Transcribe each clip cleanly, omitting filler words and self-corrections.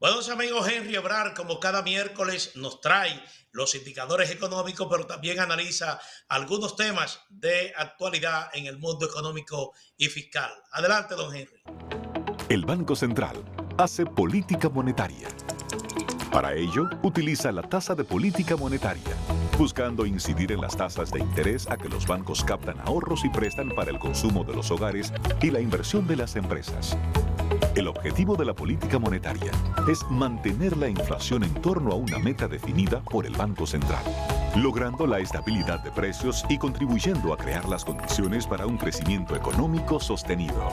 Buenos amigos, Henry Ebrar, como cada miércoles, nos trae los indicadores económicos, pero también analiza algunos temas de actualidad en el mundo económico y fiscal. Adelante, don Henry. El Banco Central hace política monetaria. Para ello, utiliza la tasa de política monetaria, buscando incidir en las tasas de interés a que los bancos captan ahorros y prestan para el consumo de los hogares y la inversión de las empresas. El objetivo de la política monetaria es mantener la inflación en torno a una meta definida por el Banco Central, logrando la estabilidad de precios y contribuyendo a crear las condiciones para un crecimiento económico sostenido.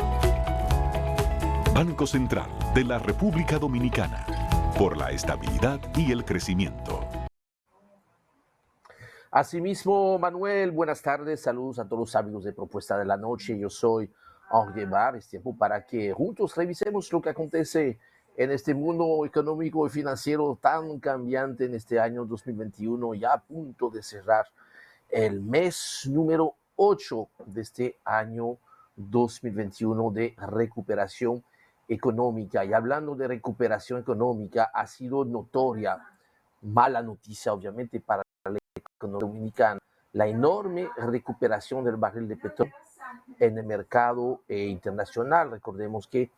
Banco Central de la República Dominicana, por la estabilidad y el crecimiento. Asimismo, Manuel, buenas tardes, saludos a todos los amigos de Propuesta de la Noche. Yo soy Henri Ebrar. Es tiempo para que juntos revisemos lo que acontece en este mundo económico y financiero tan cambiante en este año 2021, ya a punto de cerrar el mes número 8 de este año 2021 de recuperación económica. Y hablando de recuperación económica, ha sido notoria, mala noticia obviamente para la economía dominicana, la enorme recuperación del barril de petróleo en el mercado internacional. Recordemos que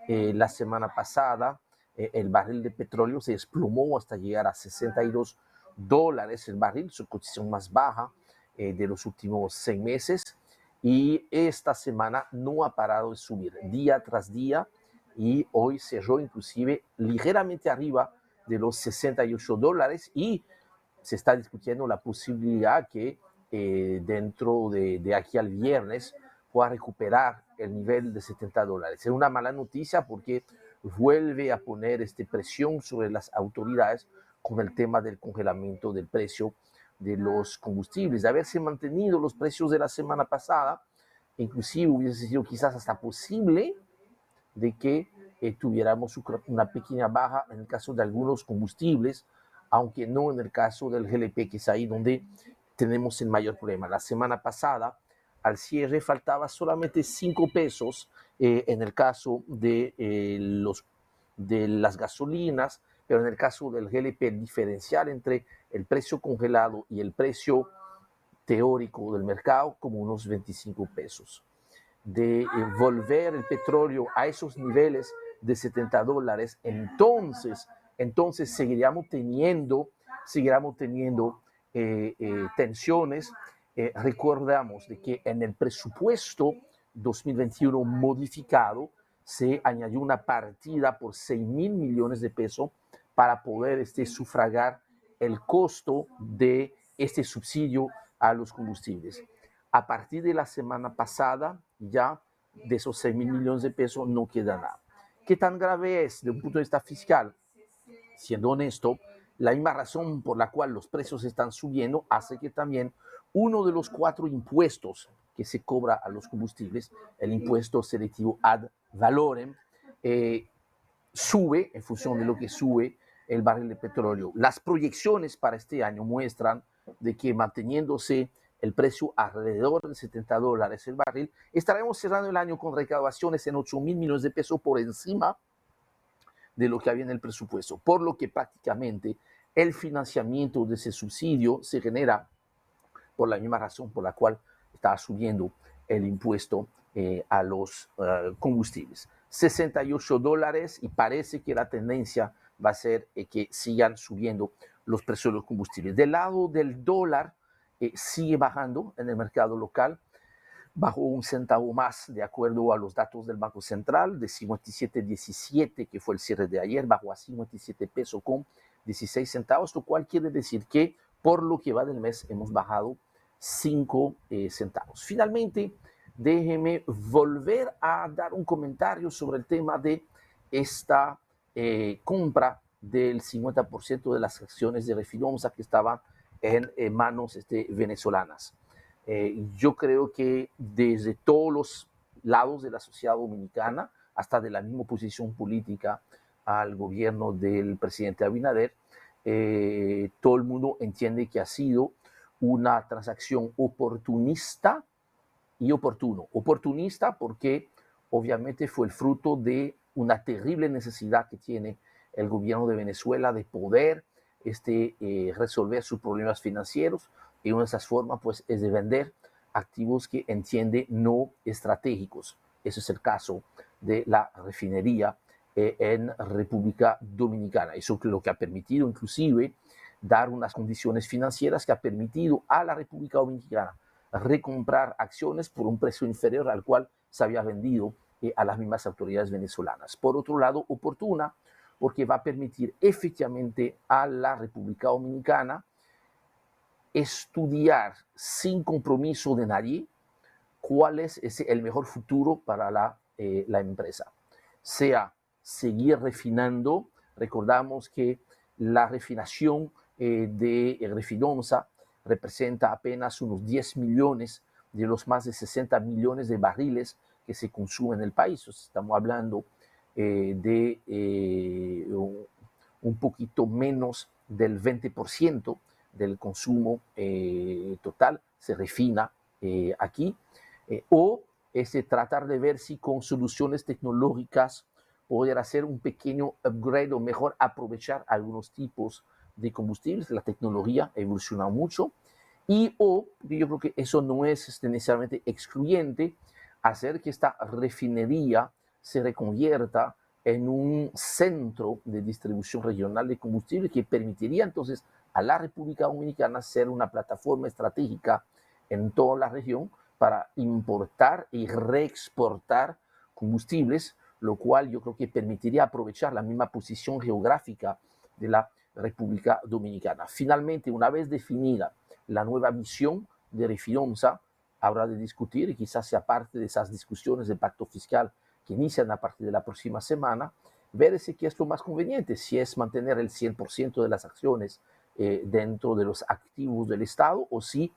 la semana pasada el barril de petróleo se desplomó hasta llegar a $62 el barril, su cotización más baja de los últimos 6 meses, y esta semana no ha parado de subir día tras día, y hoy cerró inclusive ligeramente arriba de los $68, y se está discutiendo la posibilidad que dentro de aquí al viernes pueda recuperar el nivel de $70. Es una mala noticia porque vuelve a poner presión sobre las autoridades con el tema del congelamiento del precio de los combustibles. De haberse mantenido los precios de la semana pasada, inclusive hubiese sido quizás hasta posible de que tuviéramos una pequeña baja en el caso de algunos combustibles, aunque no en el caso del GLP, que es ahí donde tenemos el mayor problema. La semana pasada, al cierre, faltaba solamente 5 pesos en el caso de las gasolinas, pero en el caso del GLP, el diferencial entre el precio congelado y el precio teórico del mercado, como unos 25 pesos. De volver el petróleo a esos niveles de $70, entonces seguiríamos teniendo tensiones. Recordamos de que en el presupuesto 2021 modificado se añadió una partida por 6,000 millones de pesos para poder sufragar el costo de este subsidio a los combustibles. A partir de la semana pasada, ya de esos 6,000 millones de pesos no queda nada. ¿Qué tan grave es desde un punto de vista fiscal? Siendo honesto, la misma razón por la cual los precios están subiendo hace que también uno de los 4 impuestos que se cobra a los combustibles, el impuesto selectivo ad valorem, sube en función de lo que sube el barril de petróleo. Las proyecciones para este año muestran de que manteniéndose el precio alrededor de $70 el barril, estaremos cerrando el año con recaudaciones en 8,000 millones de pesos por encima de lo que había en el presupuesto, por lo que prácticamente el financiamiento de ese subsidio se genera por la misma razón por la cual estaba subiendo el impuesto a los combustibles. $68, y parece que la tendencia va a ser que sigan subiendo los precios de los combustibles. Del lado del dólar, sigue bajando en el mercado local, bajó 1 centavo más de acuerdo a los datos del Banco Central, de 57.17, que fue el cierre de ayer, bajó a 57 pesos con 16 centavos, lo cual quiere decir que por lo que va del mes hemos bajado 5 centavos. Finalmente, déjeme volver a dar un comentario sobre el tema de esta compra del 50% de las acciones de Refinomsa que estaban en manos venezolanas. Yo creo que desde todos los lados de la sociedad dominicana, hasta de la misma oposición política al gobierno del presidente Abinader, todo el mundo entiende que ha sido una transacción oportunista y oportuno. Oportunista porque obviamente fue el fruto de una terrible necesidad que tiene el gobierno de Venezuela de poder resolver sus problemas financieros, y una de esas formas pues es de vender activos que entiende no estratégicos. Ese es el caso de la refinería en República Dominicana. Eso es lo que ha permitido inclusive dar unas condiciones financieras que ha permitido a la República Dominicana recomprar acciones por un precio inferior al cual se había vendido a las mismas autoridades venezolanas. Por otro lado, oportuna, porque va a permitir efectivamente a la República Dominicana estudiar sin compromiso de nadie cuál es el mejor futuro para la empresa. Sea seguir refinando, recordamos que la refinación de Refinomsa representa apenas unos 10 millones de los más de 60 millones de barriles que se consumen en el país. Estamos hablando de un poquito menos del 20% del consumo total se refina aquí, o tratar de ver si con soluciones tecnológicas poder hacer un pequeño upgrade o mejor aprovechar algunos tipos de combustibles. La tecnología ha evolucionado mucho, yo creo que eso no es necesariamente excluyente, hacer que esta refinería se reconvierta en un centro de distribución regional de combustible que permitiría entonces a la República Dominicana ser una plataforma estratégica en toda la región para importar y reexportar combustibles, lo cual yo creo que permitiría aprovechar la misma posición geográfica de la República Dominicana. Finalmente, una vez definida la nueva misión de Refinomsa, habrá de discutir, y quizás sea parte de esas discusiones del pacto fiscal que inician a partir de la próxima semana, ver qué es lo más conveniente, si es mantener el 100% de las acciones dentro de los activos del Estado, o si,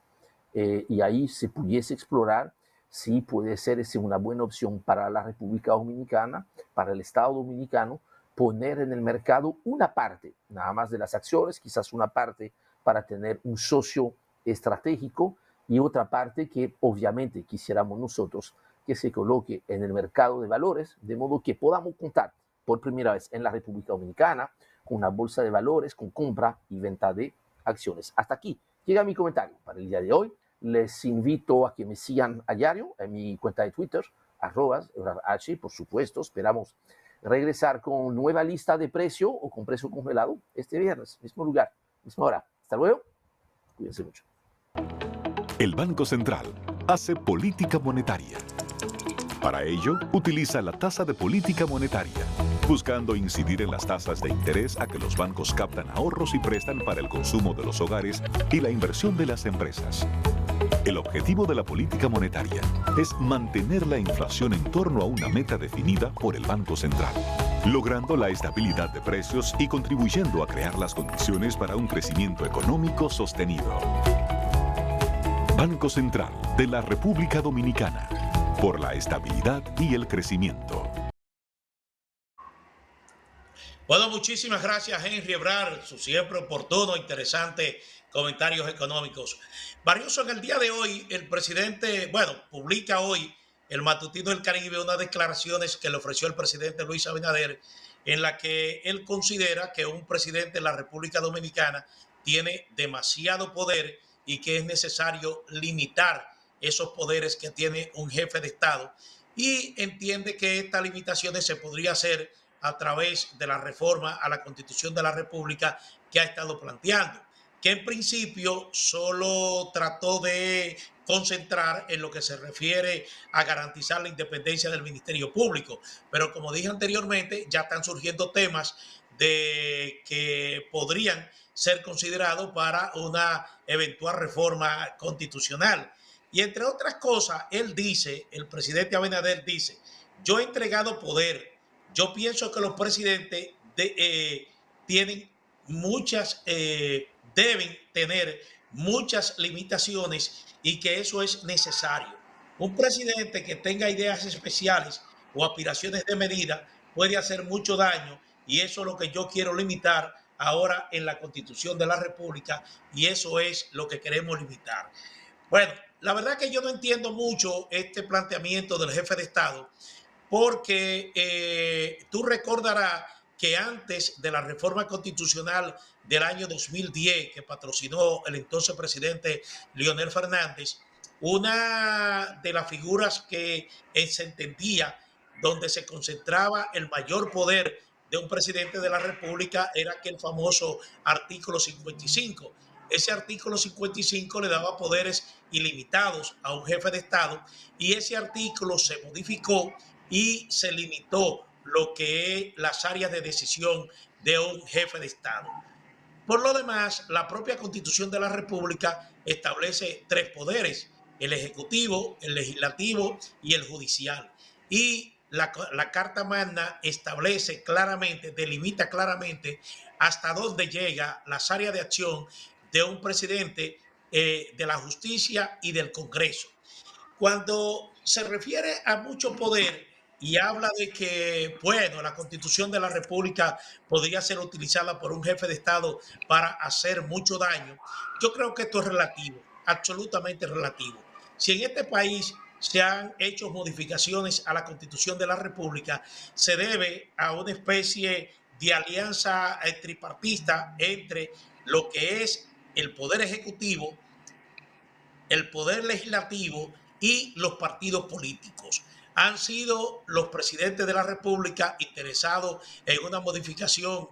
y ahí se pudiese explorar si puede ser una buena opción para la República Dominicana, para el Estado dominicano, poner en el mercado una parte, nada más de las acciones, quizás una parte para tener un socio estratégico, y otra parte que obviamente quisiéramos nosotros que se coloque en el mercado de valores, de modo que podamos contar por primera vez en la República Dominicana con una bolsa de valores, con compra y venta de acciones. Hasta aquí llega mi comentario para el día de hoy. Les invito a que me sigan a diario en mi cuenta de Twitter, @EbrardH, por supuesto. Esperamos regresar con nueva lista de precio o con precio congelado este viernes, mismo lugar, misma hora. Hasta luego. Cuídense mucho. El Banco Central hace política monetaria. Para ello, utiliza la tasa de política monetaria, buscando incidir en las tasas de interés a que los bancos captan ahorros y prestan para el consumo de los hogares y la inversión de las empresas. El objetivo de la política monetaria es mantener la inflación en torno a una meta definida por el Banco Central, logrando la estabilidad de precios y contribuyendo a crear las condiciones para un crecimiento económico sostenido. Banco Central de la República Dominicana, por la estabilidad y el crecimiento. Bueno, muchísimas gracias, Henry Ebrard, su siempre oportuno, interesante comentarios económicos. Valioso, en el día de hoy, el presidente, publica hoy el Matutino del Caribe unas declaraciones que le ofreció el presidente Luis Abinader, en la que él considera que un presidente de la República Dominicana tiene demasiado poder y que es necesario limitar esos poderes que tiene un jefe de Estado, y entiende que estas limitaciones se podría hacer a través de la reforma a la Constitución de la República que ha estado planteando, que en principio solo trató de concentrar en lo que se refiere a garantizar la independencia del Ministerio Público. Pero como dije anteriormente, ya están surgiendo temas de que podrían ser considerados para una eventual reforma constitucional. Y entre otras cosas, él dice, el presidente Abinader dice, yo he entregado poder. Yo pienso que los presidentes tienen muchas, deben tener muchas limitaciones y que eso es necesario. Un presidente que tenga ideas especiales o aspiraciones de medida puede hacer mucho daño, y eso es lo que yo quiero limitar ahora en la Constitución de la República, y eso es lo que queremos limitar. Bueno, la verdad que yo no entiendo mucho este planteamiento del jefe de Estado, porque tú recordarás que antes de la reforma constitucional del año 2010 que patrocinó el entonces presidente Leonel Fernández, una de las figuras que se entendía donde se concentraba el mayor poder de un presidente de la República era aquel famoso artículo 55. Ese artículo 55 le daba poderes ilimitados a un jefe de Estado y ese artículo se modificó y se limitó lo que es las áreas de decisión de un jefe de Estado. Por lo demás, la propia Constitución de la República establece tres poderes: el ejecutivo, el legislativo y el judicial. Y la Carta Magna establece claramente, delimita claramente hasta dónde llega las áreas de acción de un presidente, de la justicia y del Congreso. Cuando se refiere a mucho poder y habla de que, bueno, la Constitución de la República podría ser utilizada por un jefe de Estado para hacer mucho daño, yo creo que esto es relativo, absolutamente relativo. Si en este país se han hecho modificaciones a la Constitución de la República, se debe a una especie de alianza tripartita entre lo que es el Poder Ejecutivo, el Poder Legislativo y los partidos políticos. Han sido los presidentes de la República interesados en una modificación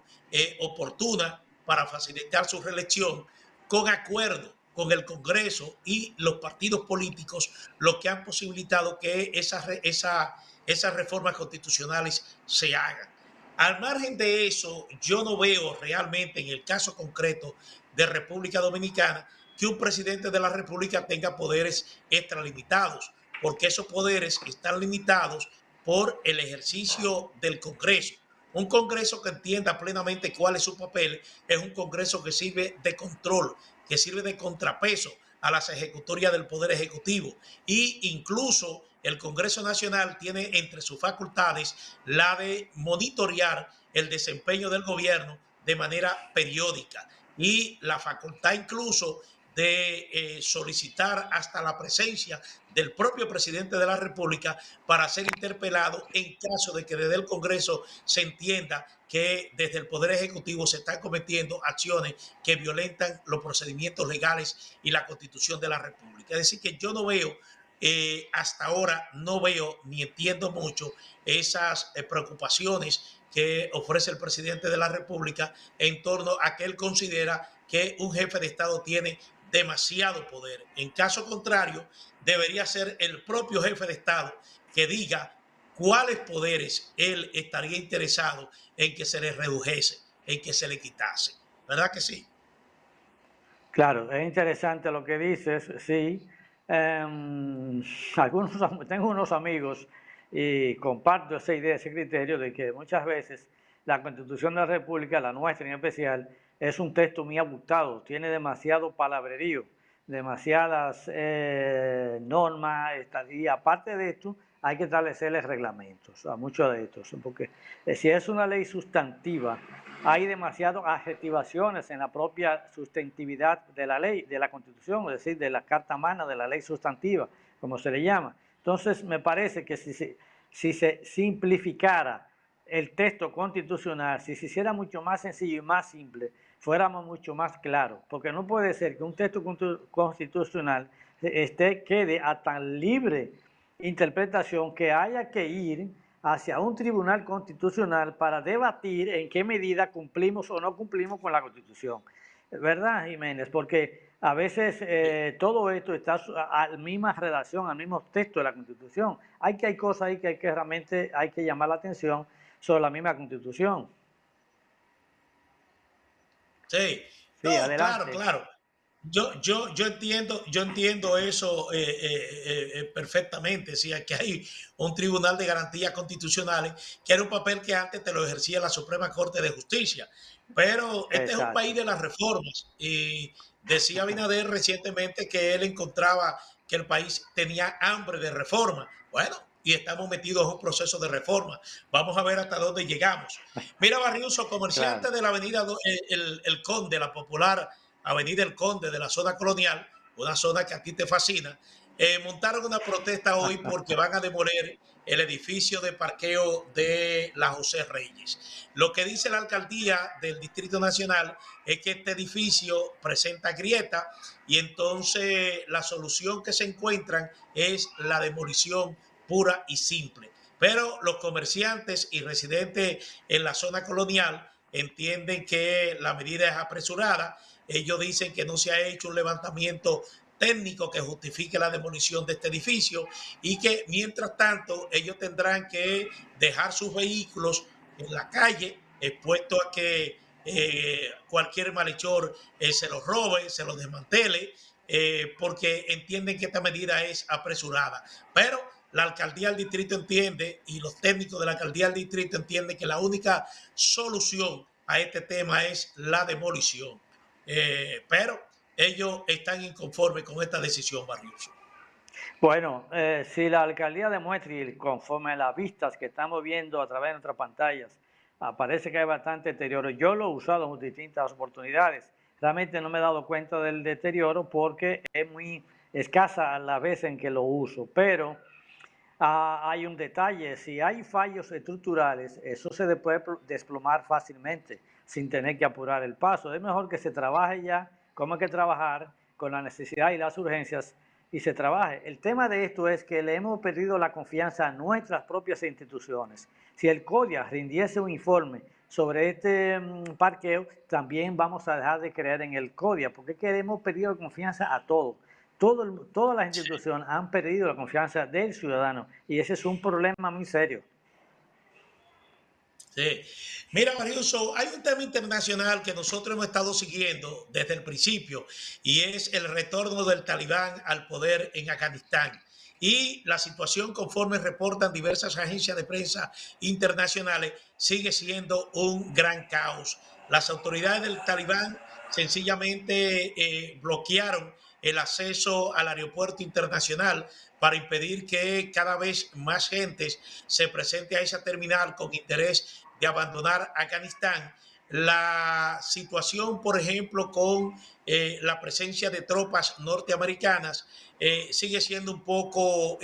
oportuna para facilitar su reelección, con acuerdo con el Congreso y los partidos políticos, lo que han posibilitado que esas reformas constitucionales se hagan. Al margen de eso, yo no veo realmente en el caso concreto de República Dominicana que un presidente de la República tenga poderes extralimitados, porque esos poderes están limitados por el ejercicio del Congreso. Un Congreso que entienda plenamente cuál es su papel es un Congreso que sirve de control, que sirve de contrapeso a las ejecutorias del Poder Ejecutivo. Y incluso el Congreso Nacional tiene entre sus facultades la de monitorear el desempeño del gobierno de manera periódica y la facultad incluso de solicitar hasta la presencia del propio presidente de la República para ser interpelado en caso de que desde el Congreso se entienda que desde el Poder Ejecutivo se están cometiendo acciones que violentan los procedimientos legales y la Constitución de la República. Es decir, que yo no veo, hasta ahora no veo ni entiendo mucho esas preocupaciones que ofrece el presidente de la República en torno a que él considera que un jefe de Estado tiene demasiado poder. En caso contrario, debería ser el propio jefe de Estado que diga cuáles poderes él estaría interesado en que se le redujese, en que se le quitase. ¿Verdad que sí? Claro, es interesante lo que dices, sí. Tengo unos amigos y comparto esa idea, ese criterio de que muchas veces la Constitución de la República, la nuestra en especial, es un texto muy abultado, tiene demasiado palabrerío, demasiadas normas, y aparte de esto, hay que establecerles reglamentos a muchos de estos, porque si es una ley sustantiva, hay demasiadas adjetivaciones en la propia sustantividad de la ley, de la Constitución, es decir, de la Carta Magna, de la ley sustantiva, como se le llama. Entonces, me parece que si se simplificara el texto constitucional, si se hiciera mucho más sencillo y más simple, fuéramos mucho más claros, porque no puede ser que un texto constitucional quede a tan libre interpretación que haya que ir hacia un tribunal constitucional para debatir en qué medida cumplimos o no cumplimos con la Constitución. ¿Verdad, Jiménez? Porque a veces todo esto está a la misma redacción, al mismo texto de la Constitución. Hay cosas ahí que realmente hay que llamar la atención sobre la misma Constitución. Sí, sí, no, adelante. claro. Yo entiendo eso perfectamente. Sí, aquí hay un tribunal de garantías constitucionales, que era un papel que antes te lo ejercía la Suprema Corte de Justicia. Pero este es un país de las reformas. Y decía Abinader recientemente que él encontraba que el país tenía hambre de reforma. Bueno, y estamos metidos en un proceso de reforma. Vamos a ver hasta dónde llegamos. Mira, Barriuso, comerciante Claro. de la avenida el Conde, la popular Avenida El Conde de la zona colonial, una zona que a ti te fascina, montaron una protesta hoy porque van a demoler el edificio de parqueo de la José Reyes. Lo que dice la alcaldía del Distrito Nacional es que este edificio presenta grieta y entonces la solución que se encuentran es la demolición pura y simple. Pero los comerciantes y residentes en la zona colonial entienden que la medida es apresurada. Ellos dicen que no se ha hecho un levantamiento técnico que justifique la demolición de este edificio y que mientras tanto ellos tendrán que dejar sus vehículos en la calle expuestos a que cualquier malhechor se los robe, se los desmantele, porque entienden que esta medida es apresurada. Pero la alcaldía del distrito entiende y los técnicos de la alcaldía del distrito entienden que la única solución a este tema es la demolición. Pero ellos están inconformes con esta decisión, Barrioso. Bueno, si la alcaldía demuestra, y conforme a las vistas que estamos viendo a través de nuestras pantallas, parece que hay bastante deterioro. Yo lo he usado en distintas oportunidades. Realmente no me he dado cuenta del deterioro porque es muy escasa la vez en que lo uso. Pero hay un detalle, si hay fallos estructurales, eso se puede desplomar fácilmente sin tener que apurar el paso. Es mejor que se trabaje ya como hay que trabajar con la necesidad y las urgencias y se trabaje. El tema de esto es que le hemos perdido la confianza a nuestras propias instituciones. Si el CODIA rindiese un informe sobre este parqueo, también vamos a dejar de creer en el CODIA, porque hemos perdido confianza a todos. Todas las instituciones han perdido la confianza del ciudadano y ese es un problema muy serio. Sí. Mira, Barrioso, hay un tema internacional que nosotros hemos estado siguiendo desde el principio y es el retorno del Talibán al poder en Afganistán. Y la situación, conforme reportan diversas agencias de prensa internacionales, sigue siendo un gran caos. Las autoridades del Talibán sencillamente bloquearon el acceso al aeropuerto internacional para impedir que cada vez más gente se presente a esa terminal con interés de abandonar Afganistán. La situación, por ejemplo, con la presencia de tropas norteamericanas sigue siendo un poco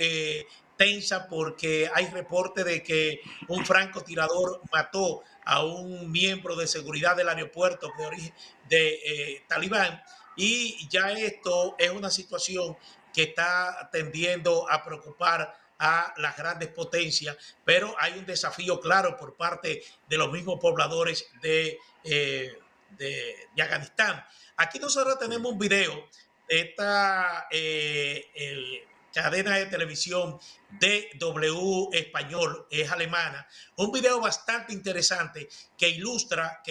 tensa porque hay reporte de que un francotirador mató a un miembro de seguridad del aeropuerto de origen de Talibán. Y ya esto es una situación que está tendiendo a preocupar a las grandes potencias, pero hay un desafío claro por parte de los mismos pobladores de Afganistán. Aquí nosotros tenemos un video de esta cadena de televisión DW Español, es alemana, un video bastante interesante que ilustra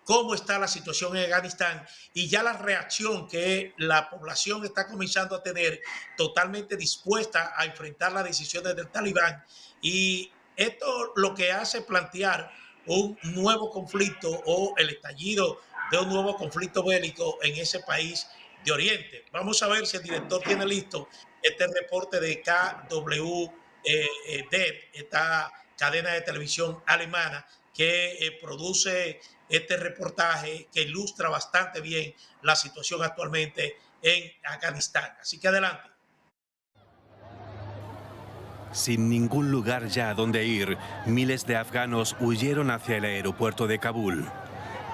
cómo está la situación en Afganistán y ya la reacción que la población está comenzando a tener totalmente dispuesta a enfrentar las decisiones del Talibán. Y esto lo que hace plantear un nuevo conflicto o el estallido de un nuevo conflicto bélico en ese país de Oriente. Vamos a ver si el director tiene listo este reporte de KWD, esta cadena de televisión alemana que produce este reportaje que ilustra bastante bien la situación actualmente en Afganistán. Así que adelante. Sin ningún lugar ya a donde ir, miles de afganos huyeron hacia el aeropuerto de Kabul.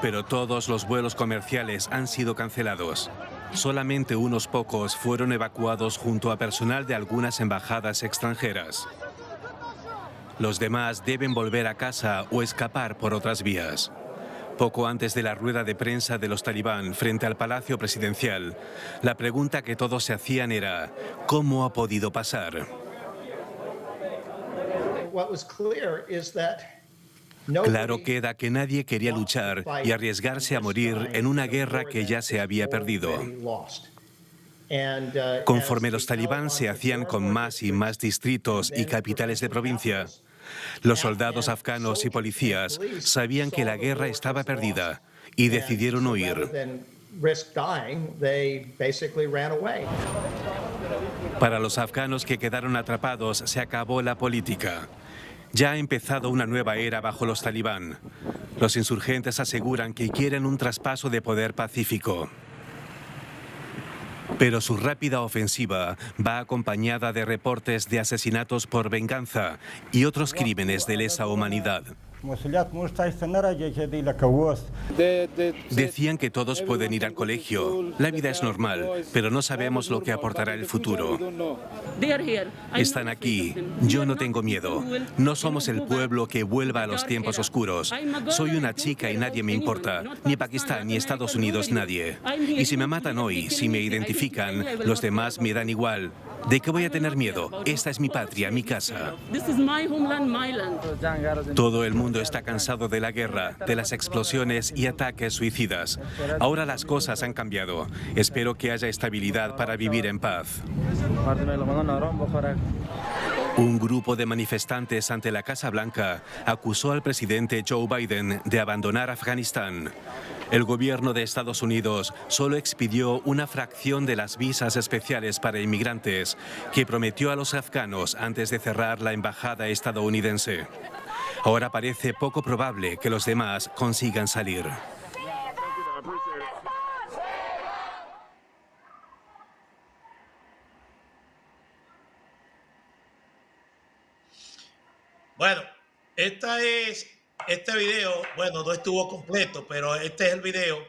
Pero todos los vuelos comerciales han sido cancelados. Solamente unos pocos fueron evacuados junto a personal de algunas embajadas extranjeras. Los demás deben volver a casa o escapar por otras vías. Poco antes de la rueda de prensa de los talibán frente al Palacio Presidencial, la pregunta que todos se hacían era: ¿cómo ha podido pasar? Claro queda que nadie quería luchar y arriesgarse a morir en una guerra que ya se había perdido. Conforme los talibán se hacían con más y más distritos y capitales de provincia, los soldados afganos y policías sabían que la guerra estaba perdida y decidieron huir. Para los afganos que quedaron atrapados se acabó la política. Ya ha empezado una nueva era bajo los talibán. Los insurgentes aseguran que quieren un traspaso de poder pacífico. Pero su rápida ofensiva va acompañada de reportes de asesinatos por venganza y otros crímenes de lesa humanidad. Decían que todos pueden ir al colegio. La vida es normal, pero no sabemos lo que aportará el futuro. Están aquí. Yo no tengo miedo. No somos el pueblo que vuelva a los tiempos oscuros. Soy una chica y nadie me importa. Ni Pakistán, ni Estados Unidos, nadie. Y si me matan hoy, si me identifican, los demás me dan igual. ¿De qué voy a tener miedo? Esta es mi patria, mi casa. Todo el mundo está cansado de la guerra, de las explosiones y ataques suicidas. Ahora las cosas han cambiado. Espero que haya estabilidad para vivir en paz. Un grupo de manifestantes ante la Casa Blanca acusó al presidente Joe Biden de abandonar Afganistán. El gobierno de Estados Unidos solo expidió una fracción de las visas especiales para inmigrantes que prometió a los afganos antes de cerrar la embajada estadounidense. Ahora parece poco probable que los demás consigan salir. Bueno, este video, bueno, no estuvo completo, pero este es el video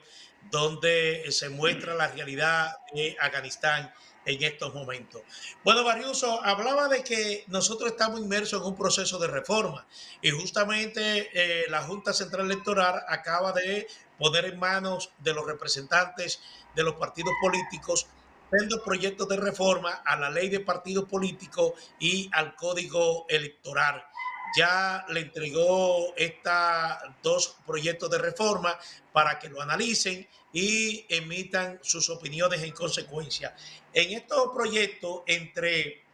donde se muestra la realidad de Afganistán en estos momentos. Bueno, Barriuso hablaba de que nosotros estamos inmersos en un proceso de reforma y justamente la Junta Central Electoral acaba de poner en manos de los representantes de los partidos políticos sendos proyectos de reforma a la ley de partidos políticos y al código electoral. Ya le entregó estos dos proyectos de reforma para que lo analicen y emitan sus opiniones en consecuencia. En estos proyectos, entre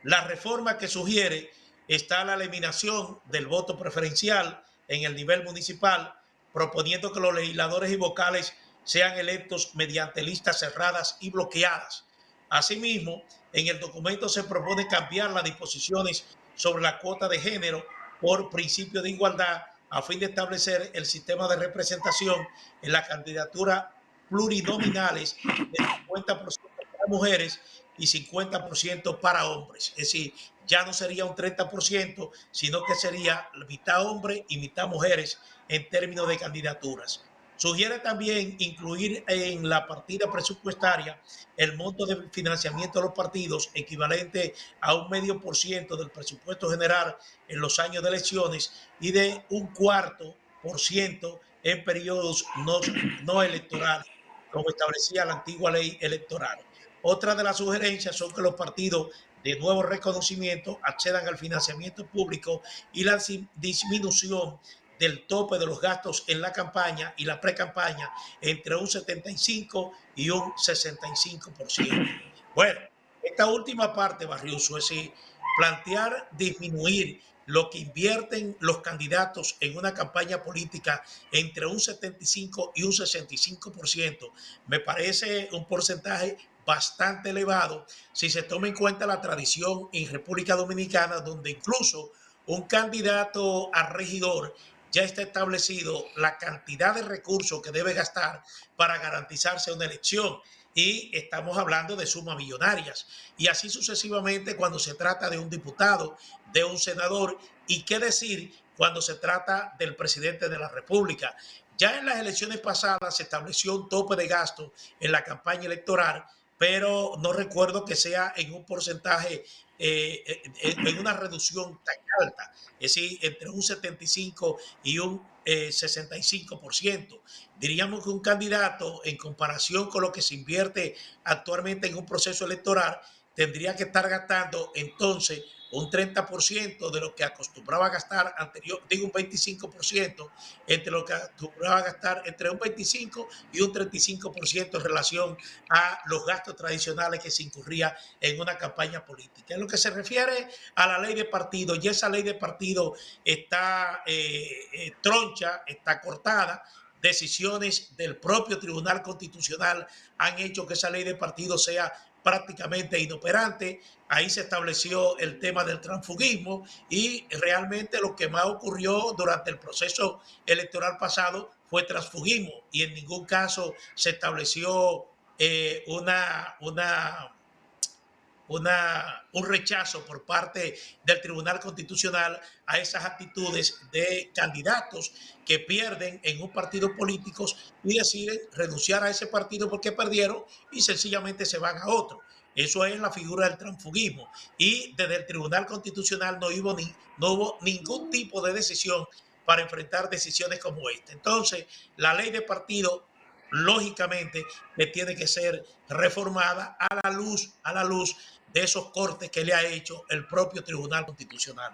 la reforma que sugiere está la eliminación del voto preferencial en el nivel municipal, proponiendo que los legisladores y vocales sean electos mediante listas cerradas y bloqueadas. Asimismo, en el documento se propone cambiar las disposiciones sobre la cuota de género por principio de igualdad a fin de establecer el sistema de representación en la candidatura plurinominales de 50% para mujeres y 50% para hombres. Es decir, ya no sería un 30%, sino que sería mitad hombres y mitad mujeres en términos de candidaturas. Sugiere también incluir en la partida presupuestaria el monto de financiamiento de los partidos equivalente a un 0,5% del presupuesto general en los años de elecciones y de 1/4% en periodos no electorales, como establecía la antigua ley electoral. Otra de las sugerencias son que los partidos de nuevo reconocimiento accedan al financiamiento público y la disminución del tope de los gastos en la campaña y la pre-campaña entre un 75 y un 65%. Bueno, esta última parte, Barriuso, es decir, plantear disminuir lo que invierten los candidatos en una campaña política entre un 75 y un 65%, me parece un porcentaje bastante elevado si se toma en cuenta la tradición en República Dominicana, donde incluso un candidato a regidor ya está establecido la cantidad de recursos que debe gastar para garantizarse una elección y estamos hablando de sumas millonarias y así sucesivamente cuando se trata de un diputado, de un senador y qué decir cuando se trata del presidente de la República. Ya en las elecciones pasadas se estableció un tope de gasto en la campaña electoral, pero no recuerdo que sea en un porcentaje, en una reducción tan alta, es decir, entre un 75 y un 65%. Diríamos que un candidato, en comparación con lo que se invierte actualmente en un proceso electoral, tendría que estar gastando entonces un 30% de lo que acostumbraba a gastar anterior, digo un 25%, entre lo que acostumbraba a gastar entre un 25 y un 35% en relación a los gastos tradicionales que se incurría en una campaña política. En lo que se refiere a la ley de partido, ya esa ley de partido está troncha, está cortada. Decisiones del propio Tribunal Constitucional han hecho que esa ley de partido sea prácticamente inoperante. Ahí se estableció el tema del transfugismo y realmente lo que más ocurrió durante el proceso electoral pasado fue transfugismo y en ningún caso se estableció un rechazo por parte del Tribunal Constitucional a esas actitudes de candidatos que pierden en un partido político y deciden renunciar a ese partido porque perdieron y sencillamente se van a otro. Eso es la figura del transfugismo. Y desde el Tribunal Constitucional no hubo ningún tipo de decisión para enfrentar decisiones como esta. Entonces, la ley de partido, lógicamente, que tiene que ser reformada a la luz de esos cortes que le ha hecho el propio Tribunal Constitucional.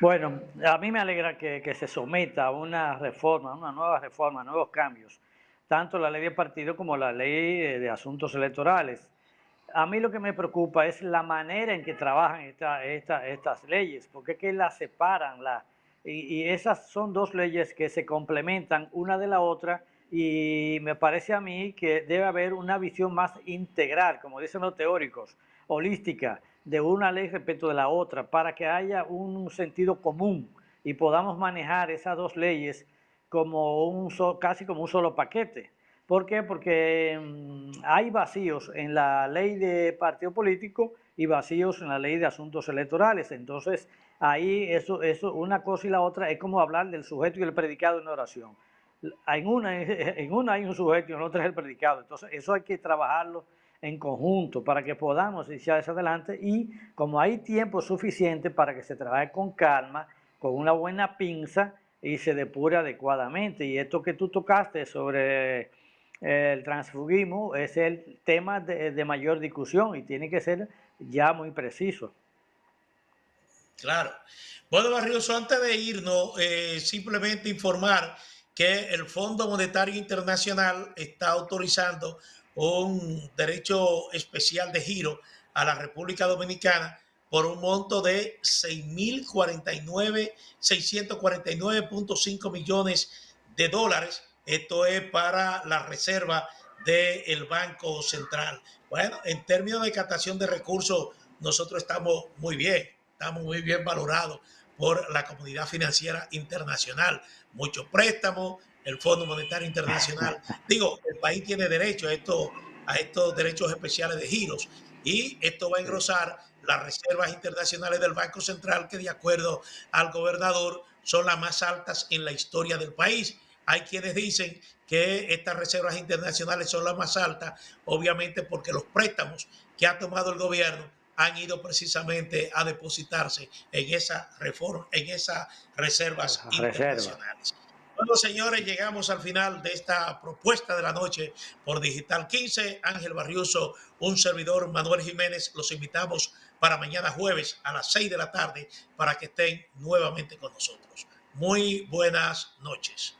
Bueno, a mí me alegra que se someta a una reforma, una nueva reforma, nuevos cambios, tanto la ley de partido como la ley de asuntos electorales. A mí lo que me preocupa es la manera en que trabajan estas leyes, porque es que las separan, y esas son dos leyes que se complementan una de la otra, y me parece a mí que debe haber una visión más integral, como dicen los teóricos, holística, de una ley respecto de la otra, para que haya un sentido común y podamos manejar esas dos leyes como casi como un solo paquete. ¿Por qué? Porque hay vacíos en la ley de partido político y vacíos en la ley de asuntos electorales. Entonces, ahí eso, una cosa y la otra es como hablar del sujeto y el predicado en una oración. En una hay un sujeto y en otra es el predicado. Entonces, eso hay que trabajarlo en conjunto para que podamos echar hacia adelante, y como hay tiempo suficiente para que se trabaje con calma, con una buena pinza y se depure adecuadamente. Y esto que tú tocaste sobre el transfugismo es el tema de mayor discusión y tiene que ser ya muy preciso. Claro. Bueno, Barrioso, antes de irnos, simplemente informar que el Fondo Monetario Internacional está autorizando un derecho especial de giro a la República Dominicana por un monto de 649.5 millones de dólares. Esto es para la reserva del Banco Central. Bueno, en términos de captación de recursos, nosotros estamos muy bien valorados por la comunidad financiera internacional. Muchos préstamos, el Fondo Monetario Internacional. Digo, el país tiene derecho a estos derechos especiales de giros, y esto va a engrosar las reservas internacionales del Banco Central, que de acuerdo al gobernador son las más altas en la historia del país. Hay quienes dicen que estas reservas internacionales son las más altas, obviamente porque los préstamos que ha tomado el gobierno han ido precisamente a depositarse en esa reforma, en esas reservas internacionales. Bueno, señores, llegamos al final de esta propuesta de la noche por Digital 15. Ángel Barrioso, un servidor, Manuel Jiménez, los invitamos para mañana jueves a las 6 de la tarde para que estén nuevamente con nosotros. Muy buenas noches.